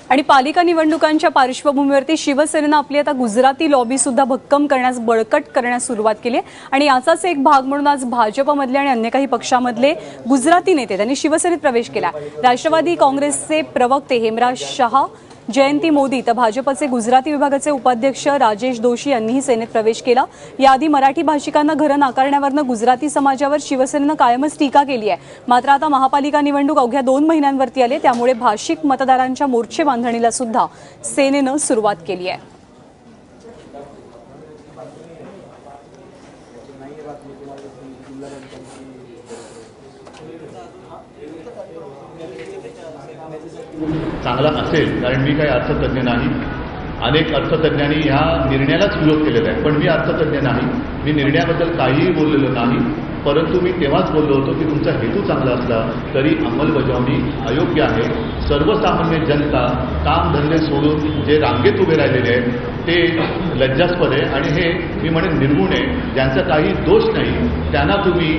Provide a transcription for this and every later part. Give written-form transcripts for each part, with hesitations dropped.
आणि पालिका निवडणुकांच्या पार्श्वभूमीवरती शिवसेनेनं आपली आता गुजराती लॉबी सुद्धा भक्कम करण्यास बळकट करण्यास सुरुवात केली आहे आणि याचाच एक भाग म्हणून आज भाजपमधले आणि अन्य काही पक्षामधले गुजराती नेते त्यांनी शिवसेनेत प्रवेश केला। राष्ट्रवादी काँग्रेसचे प्रवक्ते हेमराज शहा, जयंती मोदी तर भाजपचे गुजराती विभागाचे उपाध्यक्ष राजेश दोशी यांनीही सेनेत प्रवेश केला। याआधी मराठी भाषिकांना घरं नाकारण्यावरून गुजराती समाजावर शिवसेनेनं कायमच टीका केली आहे। मात्र आता महापालिका निवडणूक अवघ्या 2 महिन्यांवरती आले, त्यामुळे भाषिक मतदारांच्या मोर्चे बांधणीला सुद्धा सेनेनं सुरुवात केली आहे। चांगला असेल, कारण मी काही अर्थतज्ञ नाही। अनेक अर्थतज्ञांनी ह्या निर्णयालाच विरोध केलेला आहे, पण मी अर्थतज्ञ नाही। मी निर्णयाबद्दल काहीही बोललेलो नाही, परंतु मी तेव्हाच बोललो होतो की तुमचा हेतू चांगला असला तरी अंमलबजावणी अयोग्य आहे। सर्वसामान्य जनता कामधंदे सोडून जे रांगेत उभे राहिलेले आहेत ते लज्जास्पद आहे आणि हे मी म्हणेन निर्गुण आहे। ज्यांचा काही दोष नाही त्यांना तुम्ही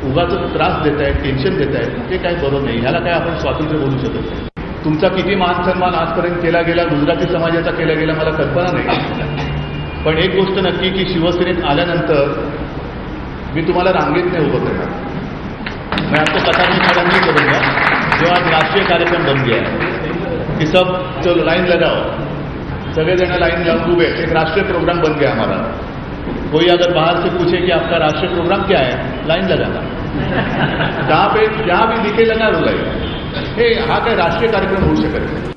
उगाच त्रास देताय, टेन्शन देताय, ते काही बरोबर नाही। ह्याला काय आपण स्वातंत्र्य बोलू शकत नाही। तुमचा किती मान सन्मान आजपर्यंत केला गेला, गुजराती समाजाचा केला गेला मला कल्पना नाही, पण एक गोष्ट नक्की की शिवसेनेत आल्यानंतर मी तुम्हाला रांगेत नाही उभं करणार। मैं आपको पता नहीं खड़ा नहीं करूंगा। जो आज राष्ट्रीय कार्यक्रम बन गया है कि सब चलो लाइन लगाओ, सगळे जण लाइन लगाओ उभे, एक राष्ट्रीय प्रोग्राम बन गया हमारा। कोई अगर बाहर से पूछे कि आपका राष्ट्रीय प्रोग्राम क्या है, लाइन लगाना, जहाँ भी दिखेगा ना वो लाइन। हे हा काय राष्ट्रीय कार्यक्रम होऊ शकत नाही।